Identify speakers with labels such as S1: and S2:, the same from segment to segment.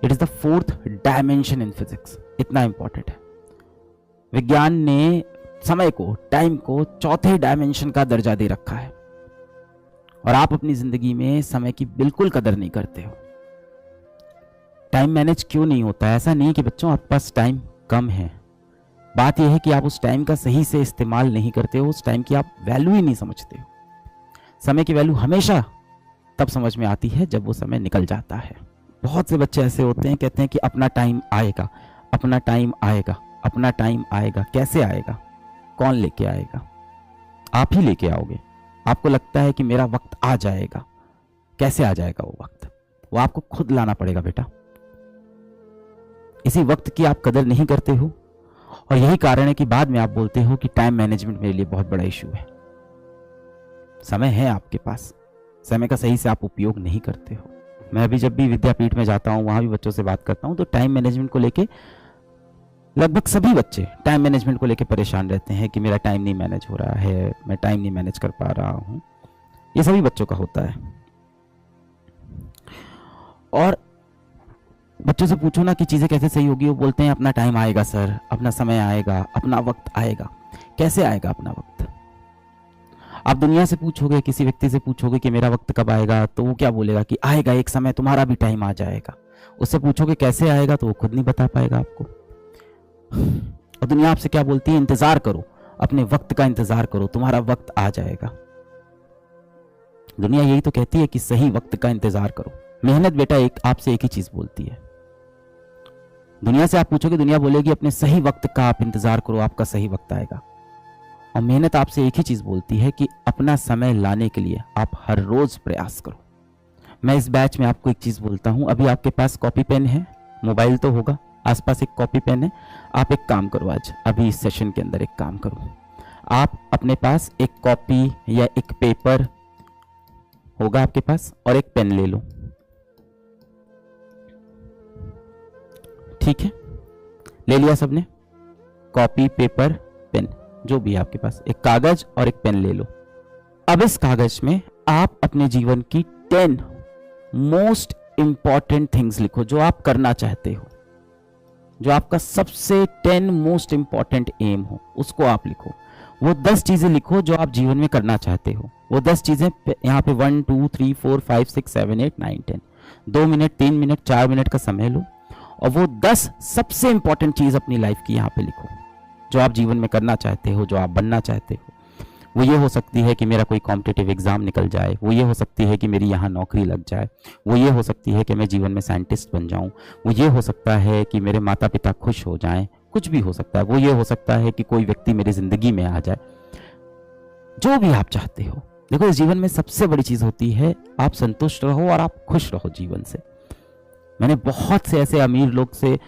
S1: It is the fourth dimension in physics. इतना important है। विज्ञान ने समय को, टाइम को चौथे डायमेंशन का दर्जा दे रखा है और आप अपनी जिंदगी में समय की बिल्कुल कदर नहीं करते हो। टाइम मैनेज क्यों नहीं होता है? ऐसा नहीं कि बच्चों आपके पास टाइम कम है, बात यह है कि आप उस टाइम का सही से इस्तेमाल नहीं करते हो, उस टाइम की आप वैल्यू ही नहीं समझते हो। समय की वैल्यू हमेशा तब समझ में आती है जब वो समय निकल जाता है। बहुत से बच्चे ऐसे होते हैं, कहते हैं कि अपना टाइम आएगा, अपना टाइम आएगा, अपना टाइम आएगा। कैसे आएगा? कौन लेके आएगा? आप ही लेके आओगे। आपको लगता है कि मेरा वक्त आ जाएगा। कैसे आ जाएगा वो वक्त? वो आपको खुद लाना पड़ेगा बेटा। इसी वक्त की आप कदर नहीं करते हो और यही कारण है कि बाद में आप बोलते हो कि टाइम मैनेजमेंट मेरे लिए बहुत बड़ा इशू है। समय है आपके पास, समय का सही से आप उपयोग नहीं करते हो। मैं अभी जब भी विद्यापीठ में जाता हूँ, वहां भी बच्चों से बात करता हूँ, तो टाइम मैनेजमेंट को लेके लगभग सभी बच्चे टाइम मैनेजमेंट को लेके परेशान रहते हैं कि मेरा टाइम नहीं मैनेज हो रहा है, मैं टाइम नहीं मैनेज कर पा रहा हूँ। ये सभी बच्चों का होता है। और बच्चों से पूछो ना कि चीजें कैसे सही होगी, वो बोलते हैं अपना टाइम आएगा सर, अपना समय आएगा, अपना वक्त आएगा। कैसे आएगा अपना वक्त? आप दुनिया से पूछोगे, किसी व्यक्ति से पूछोगे कि मेरा वक्त कब आएगा, तो वो क्या बोलेगा कि आएगा एक समय, तुम्हारा भी टाइम आ जाएगा। उससे पूछोगे कैसे आएगा, तो वो खुद नहीं बता पाएगा आपको। और दुनिया आपसे क्या बोलती है? इंतजार करो, अपने वक्त का इंतजार करो, तुम्हारा वक्त आ जाएगा। दुनिया यही तो कहती है कि सही वक्त का इंतजार करो। मेहनत बेटा आपसे एक ही चीज बोलती है। दुनिया से आप पूछोगे, दुनिया बोलेगी अपने सही वक्त का आप इंतजार करो, आपका सही वक्त आएगा। और मेहनत आपसे एक ही चीज बोलती है कि अपना समय लाने के लिए आप हर रोज प्रयास करो। मैं इस बैच में आपको एक चीज बोलता हूं, अभी आपके पास कॉपी पेन है, मोबाइल तो होगा, आसपास एक कॉपी पेन है। आप एक काम करो, आज अभी इस सेशन के अंदर एक काम करो, आप अपने पास एक कॉपी या एक पेपर होगा आपके पास और एक पेन ले लो। ठीक है, ले लिया सबने? कॉपी, पेपर, पेन, जो भी है आपके पास, एक कागज और एक पेन ले लो। अब इस कागज में आप अपने जीवन की 10 मोस्ट इंपॉर्टेंट थिंग्स लिखो, जो आप करना चाहते हो, जो आपका सबसे 10 मोस्ट इंपॉर्टेंट एम हो, उसको आप लिखो। वो 10 चीजें लिखो जो आप जीवन में करना चाहते हो। वो 10 चीजें यहाँ पे 1 2 3 4 5 6 7 8 9 10, 2 मिनट, 3 मिनट, 4 मिनट का समय लो और वो 10 सबसे इंपॉर्टेंट चीज अपनी लाइफ की यहाँ पे लिखो, जो आप जीवन में करना चाहते हो, जो आप बनना चाहते हो। वो ये हो सकती है कि मेरा कोई कॉम्पिटिटिव एग्जाम निकल जाए, वो ये हो सकती है कि मेरी यहाँ नौकरी लग जाए, वो ये हो सकती है कि मैं जीवन में साइंटिस्ट बन जाऊं, वो ये हो सकता है कि मेरे माता पिता खुश हो जाएं, कुछ भी हो सकता है। वो ये हो सकता है कि कोई व्यक्ति मेरी जिंदगी में आ जाए। जो भी आप चाहते हो। देखो, इस जीवन में सबसे बड़ी चीज होती है आप संतुष्ट रहो और आप खुश रहो जीवन से। मैंने बहुत से ऐसे अमीर लोग से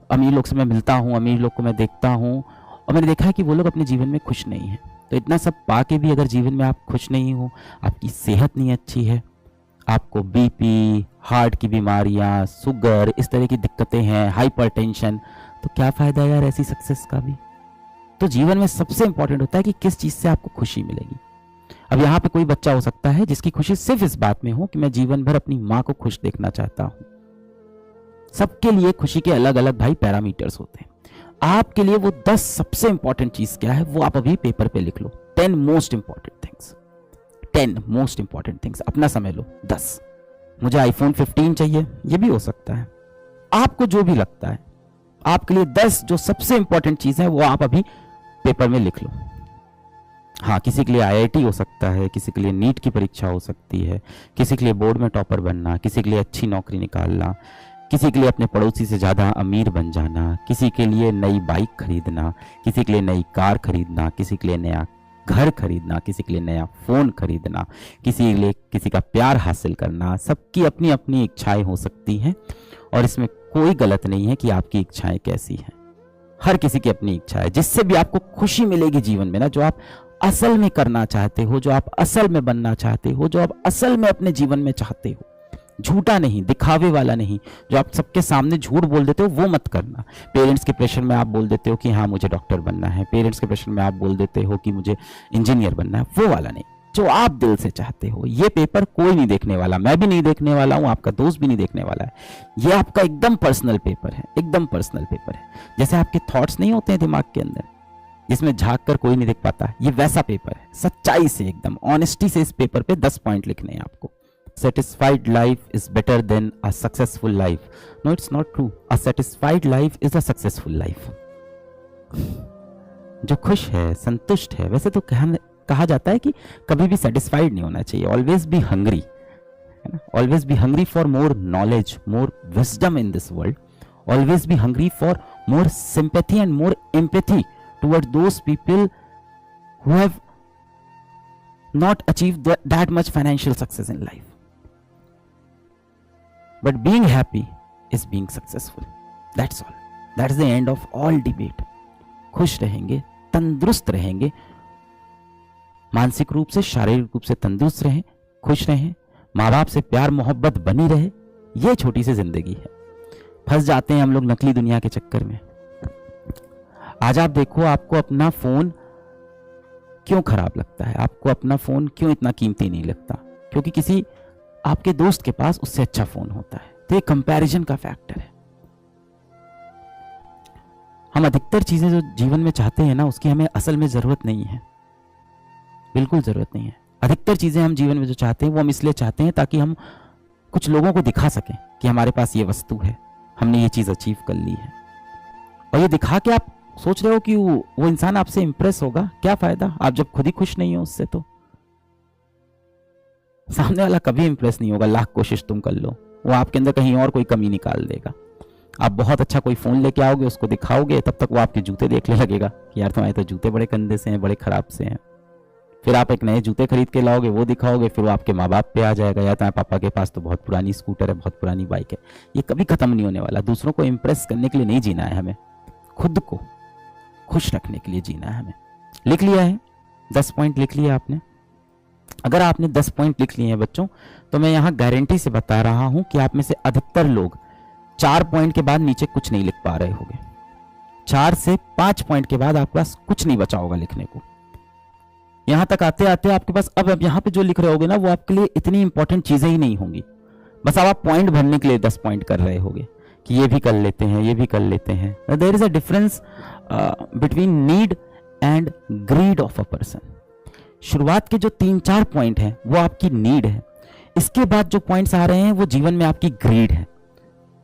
S1: मैं मिलता हूँ, अमीर लोग को मैं देखता हूँ और मैंने देखा है कि वो लोग अपने जीवन में खुश नहीं है। तो इतना सब पाके भी अगर जीवन में आप खुश नहीं हो, आपकी सेहत नहीं अच्छी है, आपको बीपी, हार्ट की बीमारियां, शुगर, इस तरह की दिक्कतें हैं, हाइपरटेंशन, तो क्या फायदा यार ऐसी सक्सेस का भी। तो जीवन में सबसे इंपॉर्टेंट होता है कि किस चीज से आपको खुशी मिलेगी। अब यहाँ पे कोई बच्चा हो सकता है जिसकी खुशी सिर्फ इस बात में हो कि मैं जीवन भर अपनी माँ को खुश देखना चाहता हूँ। सबके लिए खुशी के अलग अलग भाई पैरामीटर्स होते हैं। आपके लिए वो 10 सबसे इंपॉर्टेंट चीज क्या है, वो आप अभी पेपर पे लिख लो। 10 most important things, 10 most important things. अपना समय लो। 10, मुझे आईफोन 15 चाहिए, ये भी हो सकता है। आपको जो भी लगता है, आपके लिए 10 जो सबसे इंपॉर्टेंट चीज है वो आप अभी पेपर में लिख लो। हाँ, किसी के लिए आईआईटी हो सकता है, किसी के लिए नीट की परीक्षा हो सकती है, किसी के लिए बोर्ड में टॉपर बनना, किसी के लिए अच्छी नौकरी निकालना, किसी के लिए अपने पड़ोसी से ज्यादा अमीर बन जाना, किसी के लिए नई बाइक खरीदना, किसी के लिए नई कार खरीदना, किसी के लिए नया घर खरीदना, किसी के लिए नया फोन खरीदना, किसी के लिए किसी का प्यार हासिल करना। सबकी अपनी अपनी इच्छाएं हो सकती हैं और इसमें कोई गलत नहीं है कि आपकी इच्छाएं कैसी हैं। हर किसी की अपनी इच्छा है, जिससे भी आपको खुशी मिलेगी जीवन में ना, जो आप असल में करना चाहते हो, जो आप असल में बनना चाहते हो, जो आप असल में अपने जीवन में चाहते हो। झूठा नहीं, दिखावे वाला नहीं। जो आप सबके सामने झूठ बोल देते हो वो मत करना। पेरेंट्स के प्रेशर में आप बोल देते हो कि हाँ मुझे डॉक्टर बनना है, पेरेंट्स के प्रेशर में आप बोल देते हो कि मुझे इंजीनियर बनना है, वो वाला नहीं। जो आप दिल से चाहते हो। ये पेपर कोई नहीं देखने वाला, मैं भी नहीं देखने वाला हूं, आपका दोस्त भी नहीं देखने वाला है। ये आपका एकदम पर्सनल पेपर है, एकदम पर्सनल पेपर है। जैसे आपके थॉट्स नहीं होते हैं दिमाग के अंदर, जिसमें झांक कर कोई नहीं देख पाता, ये वैसा पेपर है। सच्चाई से, एकदम ऑनेस्टी से इस पेपर पे 10 पॉइंट लिखने हैं आपको। Satisfied life is better than a successful life. No, it's not true. A satisfied life is a successful life. जो खुश है, संतुष्ट है, वैसे तो कहा जाता है कि कभी भी सेटिस्फाइड नहीं होना चाहिए, ऑलवेज बी हंग्री, है ना, always be hungry for more knowledge, more wisdom in this world, always be hungry for more sympathy and more empathy toward those people who have not achieved that much financial success in life. But being happy is being successful. That's all. That's the end of all debate. खुश रहेंगे, तंदुरुस्त रहेंगे, मानसिक रूप से, शारीरिक रूप से तंदुरुस्त रहें, खुश रहें, माँ बाप से प्यार मोहब्बत बनी रहे। ये छोटी सी जिंदगी है। फंस जाते हैं हम लोग नकली दुनिया के चक्कर में। आज आप देखो, आपको अपना फोन क्यों खराब लगता है, आपको अपना फोन क्यों इतना कीमती नहीं लगता? क्योंकि किसी आपके दोस्त के पास उससे अच्छा फोन होता है। तो ये कंपैरिजन का फैक्टर है। हम अधिकतर चीजें जो जीवन में चाहते हैं ना, उसकी हमें असल में जरूरत नहीं है, बिल्कुल जरूरत नहीं है। अधिकतर चीजें हम जीवन में जो चाहते हैं वो हम इसलिए चाहते हैं ताकि हम कुछ लोगों को दिखा सकें कि हमारे पास ये वस्तु है, हमने ये चीज अचीव कर ली है। और ये दिखा के आप सोच रहे हो कि वो इंसान आपसे इंप्रेस होगा, क्या फायदा, आप जब खुद ही खुश नहीं हो उससे। तो सामने वाला कभी इंप्रेस नहीं होगा, लाख कोशिश तुम कर लो, वो आपके अंदर कहीं और कोई कमी निकाल देगा। आप बहुत अच्छा कोई फोन लेके आओगे, उसको दिखाओगे, तब तक वो आपके जूते देखने लगेगा कि यार तुम्हारे तो जूते बड़े गंदे से हैं, बड़े खराब से हैं। फिर आप एक नए जूते खरीद के लाओगे, वो दिखाओगे, फिर वो आपके माँ बाप पे आ जाएगा, या तुम्हारे पापा के पास तो बहुत पुरानी स्कूटर है, बहुत पुरानी बाइक है। ये कभी खत्म नहीं होने वाला। दूसरों को इंप्रेस करने के लिए नहीं जीना है हमें, खुद को खुश रखने के लिए जीना है हमें। लिख लिया है 10 पॉइंट लिख लिया आपने? अगर आपने 10 पॉइंट लिख लिए हैं बच्चों, तो मैं यहां गारंटी से बता रहा हूं कि आप में से अधिकतर लोग 4 पॉइंट के बाद नीचे कुछ नहीं लिख पा रहे होंगे। 4 से 5 पॉइंट के बाद आपके पास कुछ नहीं बचा होगा लिखने को। यहां तक आते आते आपके पास अब यहां पे जो लिख रहे होगे ना, वो आपके लिए इतनी इंपॉर्टेंट चीजें ही नहीं होंगी। बस अब आप पॉइंट भरने के लिए 10 पॉइंट कर रहे होगे कि ये भी कर लेते हैं, ये भी कर लेते हैं। There is a difference between need and greed of a person. शुरुआत के जो 3-4 पॉइंट हैं वो आपकी नीड है, इसके बाद जो पॉइंट्स आ रहे हैं वो जीवन में आपकी ग्रीड है।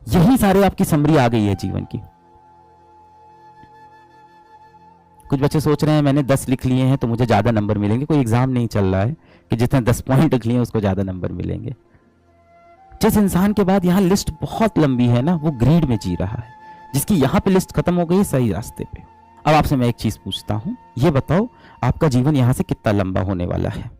S1: यही सारे आपकी समरी आ गई है जीवन की। कुछ बच्चे सोच रहे हैं मैंने 10 लिख लिए हैं तो मुझे ज्यादा नंबर मिलेंगे। कोई एग्जाम नहीं चल रहा है कि जितने 10 पॉइंट लिख लिए उसको ज्यादा नंबर मिलेंगे। जिस इंसान के बाद यहाँ लिस्ट बहुत लंबी है ना, वो ग्रीड में जी रहा है। जिसकी यहाँ पे लिस्ट खत्म हो गई, सही रास्ते पे। अब आपसे मैं एक चीज पूछता हूं, ये बताओ आपका जीवन यहां से कितना लंबा होने वाला है?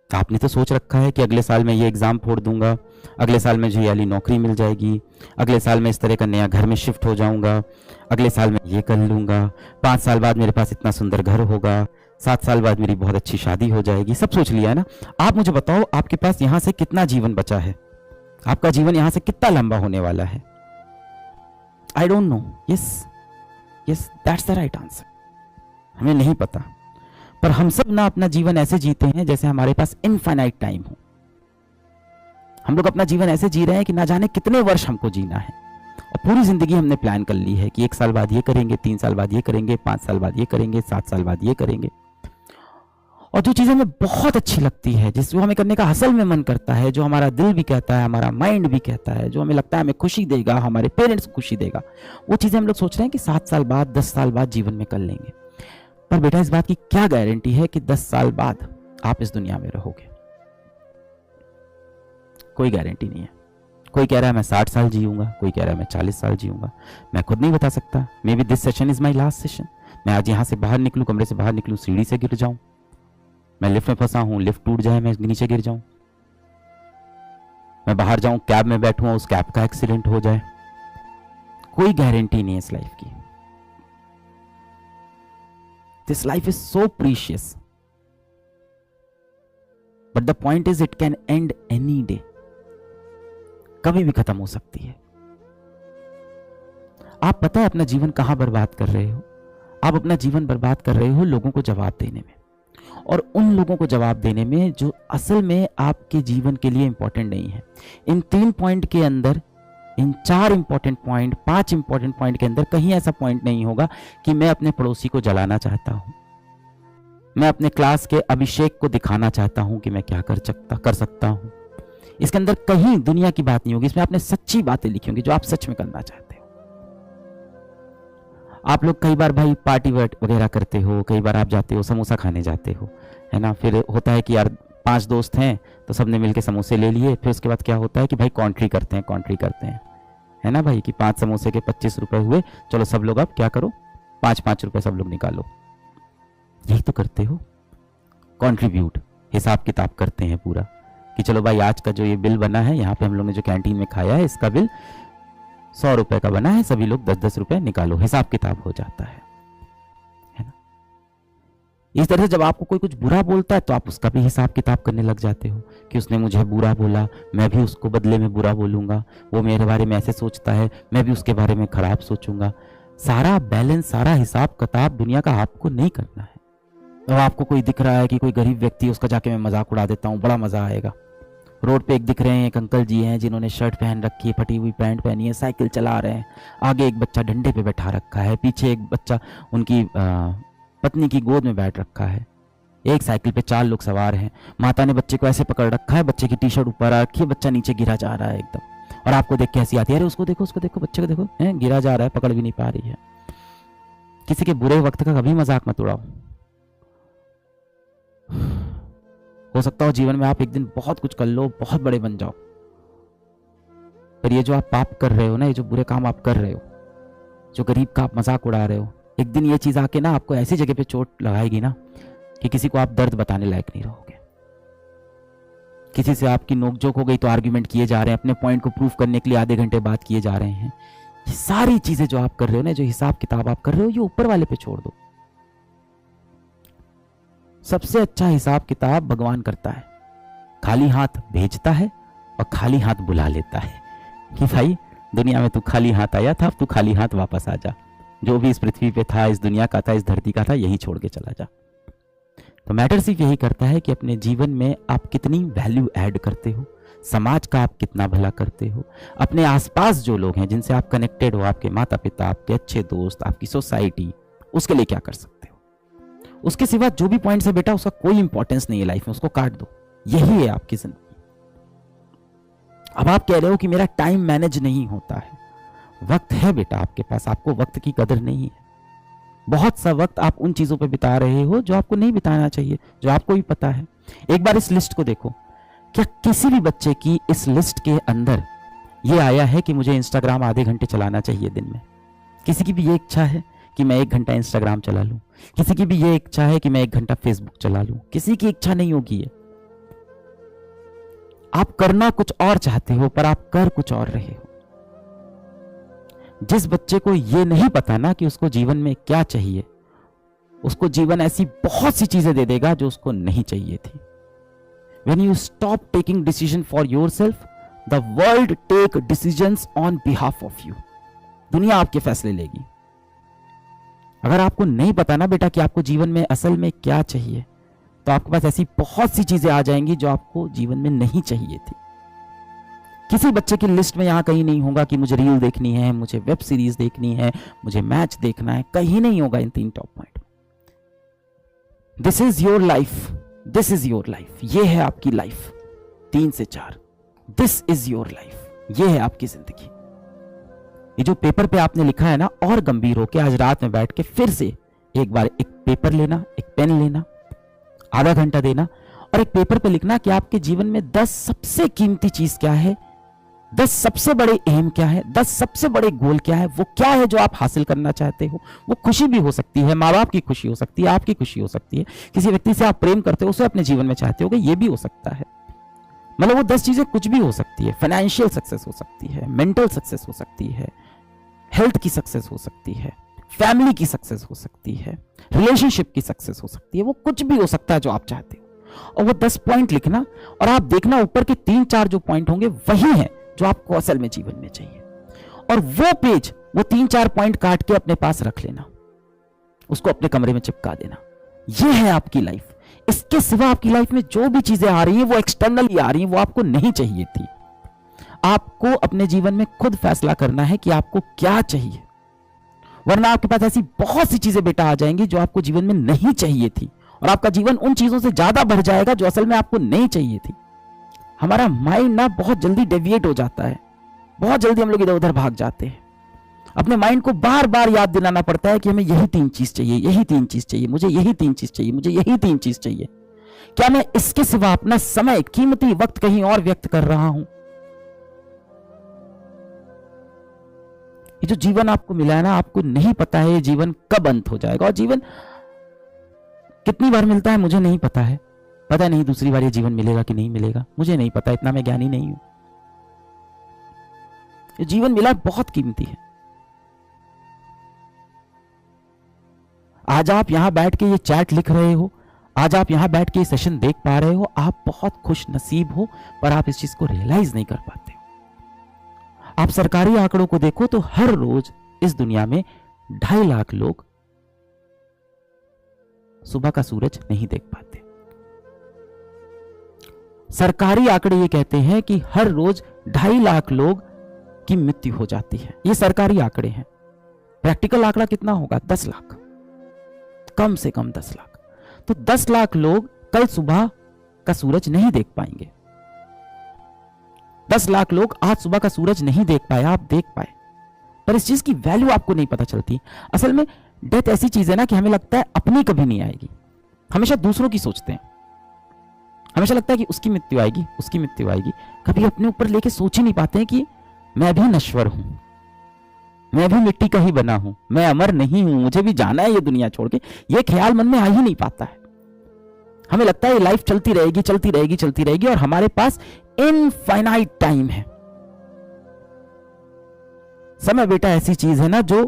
S1: आपने तो सोच रखा है कि अगले साल मैं ये एग्जाम फोड़ दूंगा, अगले साल मुझे ये वाली नौकरी मिल जाएगी, अगले साल मैं इस तरह का नया घर में शिफ्ट हो जाऊंगा, अगले साल मैं ये कर लूंगा, 5 साल बाद मेरे पास इतना सुंदर घर होगा, 7 साल बाद मेरी बहुत अच्छी शादी हो जाएगी। सब सोच लिया है ना? आप मुझे बताओ आपके पास यहां से कितना जीवन बचा है? आपका जीवन यहां से कितना लंबा होने वाला है? I don't know. Yes, that's the right answer. हमें नहीं पता, पर हम सब ना अपना जीवन ऐसे जीते हैं जैसे हमारे पास इनफाइनाइट टाइम हो। हम लोग अपना जीवन ऐसे जी रहे हैं कि ना जाने कितने वर्ष हमको जीना है, और पूरी जिंदगी हमने प्लान कर ली है कि 1 साल बाद ये करेंगे, 3 साल बाद ये करेंगे, 5 साल बाद ये करेंगे, 7 साल बाद ये करेंगे। और जो चीजें हमें बहुत अच्छी लगती है, जिसको हमें करने का असल में मन करता है, जो हमारा दिल भी कहता है, हमारा माइंड भी कहता है, जो हमें लगता है हमें खुशी देगा, हमारे पेरेंट्स को खुशी देगा, वो चीजें हम लोग सोच रहे हैं कि 7 साल बाद, 10 साल बाद जीवन में कर लेंगे। पर बेटा, इस बात की क्या गारंटी है कि 10 साल बाद आप इस दुनिया में रहोगे? कोई गारंटी नहीं है। कोई कह रहा है मैं 60 साल जीऊंगा, कोई कह रहा है मैं 40 साल जीऊंगा। मैं खुद नहीं बता सकता। May be this session is my last session. मैं आज यहां से बाहर निकलूं, कमरे से बाहर निकलूं, सीढ़ी से गिर जाऊं, मैं लिफ्ट में फंसा हूं, लिफ्ट टूट जाए, मैं नीचे गिर जाऊं, मैं बाहर जाऊं, कैब में बैठूं, उस कैब का एक्सीडेंट हो जाए। कोई गारंटी नहीं है इस लाइफ की। This life is so precious, but the point is it can and any day. कभी भी खत्म हो सकती है। आप पता है अपना जीवन कहां बर्बाद कर रहे हो? आप अपना जीवन बर्बाद कर रहे हो लोगों को जवाब देने में, और उन लोगों को जवाब देने में जो असल में आपके जीवन के लिए इंपॉर्टेंट नहीं है। इन 3 पॉइंट के अंदर, इन 4 इंपॉर्टेंट पॉइंट, 5 इंपॉर्टेंट पॉइंट के अंदर कहीं ऐसा पॉइंट नहीं होगा कि मैं अपने पड़ोसी को जलाना चाहता हूं, मैं अपने क्लास के अभिषेक को दिखाना चाहता हूं कि मैं क्या कर सकता हूं। इसके अंदर कहीं दुनिया की बात नहीं होगी, इसमें आपने सच्ची बातें लिखी होंगी जो आप सच में करना चाहते हो। आप लोग कई बार भाई पार्टी वगैरह करते हो, कई बार आप जाते हो समोसा खाने जाते हो, है ना, फिर होता है कि यार 5 दोस्त हैं तो सबने मिलके समोसे ले लिए, फिर उसके बाद क्या होता है कि भाई कॉन्ट्री करते हैं, है ना भाई, कि 5 समोसे के 25 रुपए हुए, चलो सब लोग अब क्या करो 5-5 रुपए सब लोग निकालो। यही तो करते हो, कॉन्ट्रीब्यूट, हिसाब किताब करते हैं पूरा कि चलो भाई आज का जो ये बिल बना है, यहाँ पे हम लोग ने जो कैंटीन में खाया है इसका बिल 100 रुपए का बना है, सभी लोग 10-10 रुपए निकालो, हिसाब किताब हो जाता है ना। इस तरह से जब आपको कोई कुछ बुरा बोलता है तो आप उसका भी हिसाब किताब करने लग जाते हो कि उसने मुझे बुरा बोला, मैं भी उसको बदले में बुरा बोलूंगा, वो मेरे बारे में ऐसे सोचता है, मैं भी उसके बारे में खराब सोचूंगा। सारा बैलेंस, सारा हिसाब किताब दुनिया का आपको नहीं करना है। अब आपको कोई दिख रहा है कि कोई गरीब व्यक्ति, उसका जाके मैं मजाक उड़ा देता हूँ, बड़ा मजा आएगा। रोड पे एक दिख रहे हैं, एक अंकल जी हैं जिन्होंने शर्ट पहन रखी है, फटी हुई पैंट पहनी है, साइकिल चला रहे हैं, आगे एक बच्चा डंडे पे बैठा रखा है, पीछे एक बच्चा उनकी पत्नी की गोद में बैठ रखा है, एक साइकिल पे 4 लोग सवार हैं, माता ने बच्चे को ऐसे पकड़ रखा है, बच्चे की टी शर्ट ऊपर आ रखी है, बच्चा नीचे गिरा जा रहा है एकदम, और आपको देख के हंसी आती है, अरे उसको देखो, बच्चे को देखो, गिरा जा रहा है, पकड़ भी नहीं पा रही है। किसी के बुरे वक्त का कभी मजाक मत उड़ाओ। हो सकता हो जीवन में आप एक दिन बहुत कुछ कर लो, बहुत बड़े बन जाओ, पर ये जो आप पाप कर रहे हो ना, ये जो बुरे काम आप कर रहे हो, जो गरीब का आप मजाक उड़ा रहे हो, एक दिन ये चीज आके ना आपको ऐसी जगह पे चोट लगाएगी ना कि किसी को आप दर्द बताने लायक नहीं रहोगे। किसी से आपकी नोकझोंक हो गई तो आर्ग्यूमेंट किए जा रहे हैं, अपने पॉइंट को प्रूव करने के लिए आधे घंटे बात किए जा रहे हैं। ये सारी चीजें जो आप कर रहे हो ना, जो हिसाब किताब आप कर रहे हो, ये ऊपर वाले पे छोड़ दो। सबसे अच्छा हिसाब किताब भगवान करता है, खाली हाथ भेजता है और खाली हाथ बुला लेता है कि भाई दुनिया में तू खाली हाथ आया था, अब तू खाली हाथ वापस आ जा, जो भी इस पृथ्वी पे था, इस दुनिया का था, इस धरती का था, यही छोड़ के चला जा। तो मैटर सिर्फ यही करता है कि अपने जीवन में आप कितनी वैल्यू ऐड करते हो, समाज का आप कितना भला करते हो, अपने आसपास जो लोग हैं जिनसे आप कनेक्टेड हो, आपके माता पिता, आपके अच्छे दोस्त, आपकी सोसाइटी, उसके लिए क्या कर सकते हो। उसके सिवा जो भी पॉइंट्स है बेटा, उसका कोई इंपॉर्टेंस नहीं है लाइफ में, उसको काट दो। यही है आपकी जिंदगी। अब आप कह रहे हो कि मेरा टाइम मैनेज नहीं होता है, वक्त है बेटा आपके पास, आपको वक्त की कदर नहीं है। बहुत सा वक्त आप उन चीजों पे बिता रहे हो जो आपको नहीं बिताना चाहिए, जो आपको भी पता है। एक बार इस लिस्ट को देखो, क्या किसी भी बच्चे की इस लिस्ट के अंदर ये आया है कि मुझे इंस्टाग्राम आधे घंटे चलाना चाहिए दिन में? किसी की भी ये इच्छा है कि मैं 1 घंटा इंस्टाग्राम चला लूं? किसी की भी ये इच्छा है कि मैं 1 घंटा फेसबुक चला लूं? किसी की इच्छा नहीं होगी ये। आप करना कुछ और चाहते हो, पर आप कर कुछ और रहे हो। जिस बच्चे को ये नहीं पता ना कि उसको जीवन में क्या चाहिए, उसको जीवन ऐसी बहुत सी चीजें दे देगा जो उसको नहीं चाहिए थी। When you stop taking decision for yourself, the world take decisions on behalf of you. दुनिया आपके फैसले लेगी। अगर आपको नहीं पता ना बेटा कि आपको जीवन में असल में क्या चाहिए, तो आपके पास ऐसी बहुत सी चीजें आ जाएंगी जो आपको जीवन में नहीं चाहिए थी। किसी बच्चे की लिस्ट में यहां कहीं नहीं होगा कि मुझे रील देखनी है, मुझे वेब सीरीज देखनी है, मुझे मैच देखना है, कहीं नहीं होगा इन 3 top point. This is your life, this is your life, ये है आपकी लाइफ। 3 से 4, दिस इज योर लाइफ, ये है आपकी जिंदगी। ये जो पेपर पे आपने लिखा है ना, और गंभीर होके आज रात में बैठ के फिर से एक बार एक पेपर लेना, एक पेन लेना, आधा घंटा देना और एक पेपर पे लिखना कि आपके जीवन में 10 सबसे कीमती चीज क्या है, 10 सबसे बड़े एम क्या है, 10 सबसे बड़े गोल क्या है, वो क्या है जो आप हासिल करना चाहते हो। वो खुशी भी हो सकती है, माँ बाप की खुशी हो सकती है, आपकी खुशी हो सकती है, किसी व्यक्ति से आप प्रेम करते हो, उसे अपने जीवन में चाहते हो, ये भी हो सकता है। मतलब वो 10 चीजें कुछ भी हो सकती है। फाइनेंशियल सक्सेस हो सकती है, मेंटल सक्सेस हो सकती है, हेल्थ की सक्सेस हो सकती है, फैमिली की सक्सेस हो सकती है, रिलेशनशिप की सक्सेस हो सकती है, वो कुछ भी हो सकता है जो आप चाहते हो। और वो 10 पॉइंट लिखना और आप देखना ऊपर के 3-4 जो पॉइंट होंगे वही है जो आपको असल में जीवन में चाहिए। और वो पेज, वो 3-4 पॉइंट काट के अपने पास रख लेना, उसको अपने कमरे में चिपका देना। ये है आपकी लाइफ। इसके सिवा आपकी लाइफ में जो भी चीजें आ रही हैं वो एक्सटर्नली आ रही हैं, वो आपको नहीं चाहिए थी। आपको अपने जीवन में खुद फैसला करना है कि आपको क्या चाहिए, वरना आपके पास ऐसी बहुत सी चीजें बेटा आ जाएंगी जो आपको जीवन में नहीं चाहिए थी, और आपका जीवन उन चीजों से ज्यादा भर जाएगा जो असल में आपको नहीं चाहिए थी। हमारा माइंड ना बहुत जल्दी डेविएट हो जाता है, बहुत जल्दी हम लोग इधर उधर भाग जाते हैं। अपने माइंड को बार बार याद दिलाना पड़ता है कि हमें यही 3 चीज चाहिए, यही 3 चीज चाहिए, मुझे यही 3 चीज चाहिए, मुझे यही 3 चीज चाहिए। क्या मैं इसके सिवा अपना समय, कीमती वक्त कहीं और व्यक्त कर रहा हूं? ये जो जीवन आपको मिला है ना, आपको नहीं पता है ये जीवन कब अंत हो जाएगा, और जीवन कितनी बार मिलता है मुझे नहीं पता है। पता नहीं दूसरी बार ये जीवन मिलेगा कि नहीं मिलेगा, मुझे नहीं पता, इतना मैं ज्ञानी नहीं हूं। ये जीवन मिला बहुत कीमती है। आज आप यहां बैठ के ये चैट लिख रहे हो, आज आप यहां बैठ के ये सेशन देख पा रहे हो, आप बहुत खुश नसीब हो, पर आप इस चीज को रियलाइज नहीं कर पाते हो। आप सरकारी आंकड़ों को देखो तो हर रोज इस दुनिया में 2.5 लाख लोग सुबह का सूरज नहीं देख पाते। सरकारी आंकड़े ये कहते हैं कि हर रोज 2.5 लाख लोग की मृत्यु हो जाती है। ये सरकारी आंकड़े हैं। प्रैक्टिकल आंकड़ा कितना होगा? 10 लाख, कम से कम 10 लाख। तो 10 लाख लोग कल सुबह का सूरज नहीं देख पाएंगे। 10 लाख लोग आज सुबह का सूरज नहीं देख पाए, आप देख पाए, पर इस चीज की वैल्यू आपको नहीं पता चलती। असल में डेथ ऐसी चीज है ना कि हमें लगता है अपनी कभी नहीं आएगी, हमेशा दूसरों की सोचते हैं। हमेशा लगता है कि उसकी मृत्यु आएगी, उसकी मृत्यु आएगी। कभी अपने ऊपर लेके सोच ही नहीं पाते हैं कि मैं भी नश्वर हूं, मैं भी मिट्टी का ही बना हूं, मैं अमर नहीं हूं, मुझे भी जाना है ये दुनिया छोड़ के। ये ख्याल मन में आ ही नहीं पाता है। हमें लगता है ये लाइफ चलती रहेगी, चलती रहेगी, चलती रहेगी, और हमारे पास इनफाइनाइट टाइम है। समय बेटा ऐसी चीज है ना जो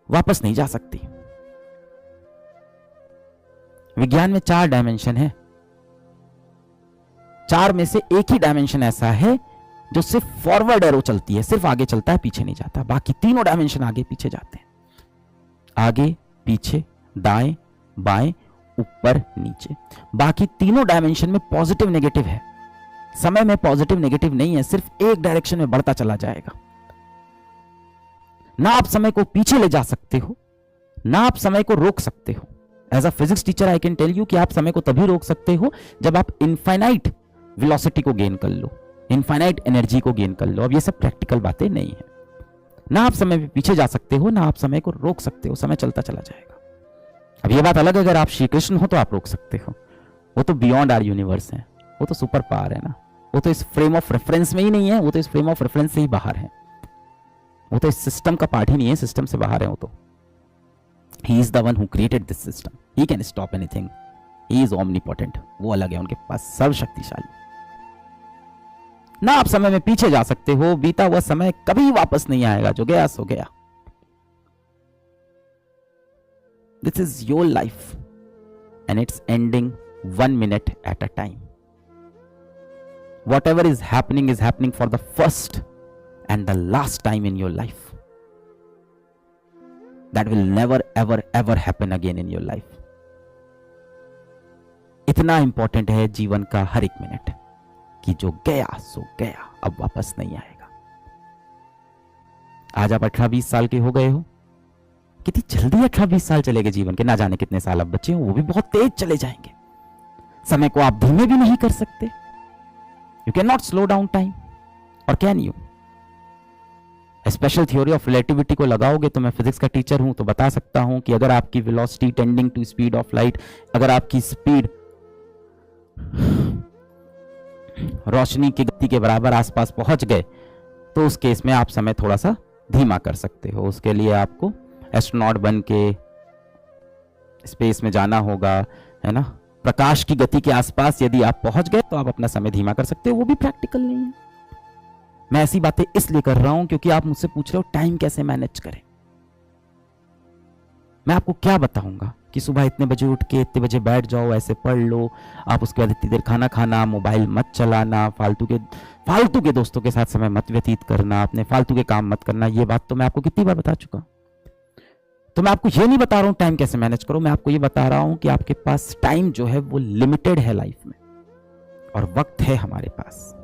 S1: वापस नहीं जा सकती। विज्ञान में 4 डायमेंशन है, 4 में से एक ही डायमेंशन ऐसा है जो सिर्फ फॉरवर्ड एरो चलती है, सिर्फ आगे चलता है, पीछे नहीं जाता। बाकी तीनों डायमेंशन आगे पीछे जाते हैं, आगे पीछे, दाएं बाएं, ऊपर नीचे। बाकी तीनों डायमेंशन में पॉजिटिव नेगेटिव है। समय में पॉजिटिव नेगेटिव नहीं है, सिर्फ एक डायरेक्शन में बढ़ता चला जाएगा। ना आप समय को पीछे ले जा सकते हो, ना आप समय को रोक सकते हो। As a physics teacher I can tell you कि आप समय को तभी रोक सकते हो जब आप इनफाइनाइट वेलोसिटी को गेन कर लो, इनफाइनाइट एनर्जी को गेन कर लो। अब ये सब प्रैक्टिकल बातें नहीं है। ना आप समय में पीछे जा सकते हो, ना आप समय को रोक सकते हो, समय चलता चला जाएगा। अब ये बात अलग है, अगर आप श्री कृष्ण हो तो आप रोक सकते हो, वो तो बियॉन्ड आर यूनिवर्स है, वो तो सुपर पावर है ना, वो तो इस फ्रेम ऑफ रेफरेंस में ही नहीं है, वो तो इस फ्रेम ऑफ रेफरेंस से ही बाहर है, वो तो इस सिस्टम का पार्ट ही नहीं है, सिस्टम से बाहर है। वो तो he is the one who created this system, he can stop anything, he is omnipotent, वो अलग है, उनके पास सर्वशक्तिशाली। ना आप समय में पीछे जा सकते हो, बीता हुआ समय कभी वापस नहीं आएगा, जो गया सो गया। This is your life and it's ending 1 minute at a time. Whatever is happening for the first and the last time in your life. That will never ever ever happen again in your life. इतना important है जीवन का हर एक minute कि जो गया सो गया, अब वापस नहीं आएगा। आज आप 18-20 साल के हो गए हो, कितनी जल्दी 18-20 साल चले गए जीवन के, ना जाने कितने साल अब बचे हो, वो भी बहुत तेज चले जाएंगे। समय को आप धीमे भी नहीं कर सकते। You can not slow down time, और can you? Special theory of relativity को लगाओगे तो, मैं फिजिक्स का टीचर हूं तो बता सकता हूं कि अगर आपकी velocity tending to speed of light, अगर आपकी स्पीड रोशनी की गति के बराबर आसपास पहुंच गए तो उस केस में आप समय थोड़ा सा धीमा कर सकते हो। उसके लिए आपको एस्ट्रोनॉट बन के स्पेस में जाना होगा, है ना। प्रकाश की गति के आसपास यदि आप पहुंच गए तो आप अपना समय धीमा कर सकते हो, वो भी प्रैक्टिकल नहीं है। मैं ऐसी बातें इसलिए कर रहा हूं क्योंकि आप मुझसे पूछ रहे हो टाइम कैसे मैनेज करें। मैं आपको क्या बताऊंगा कि सुबह इतने बजे उठ के इतने बजे बैठ जाओ, ऐसे पढ़ लो, आप उसके बाद इतनी देर खाना खाना, मोबाइल मत चलाना, फालतू के दोस्तों के साथ समय मत व्यतीत करना, अपने फालतू के काम मत करना। ये बात तो मैं आपको कितनी बार बता चुका। तो मैं आपको ये नहीं बता रहा हूं टाइम कैसे मैनेज करो, मैं आपको ये बता रहा हूं कि आपके पास टाइम जो है वो लिमिटेड है लाइफ में, और वक्त है हमारे पास।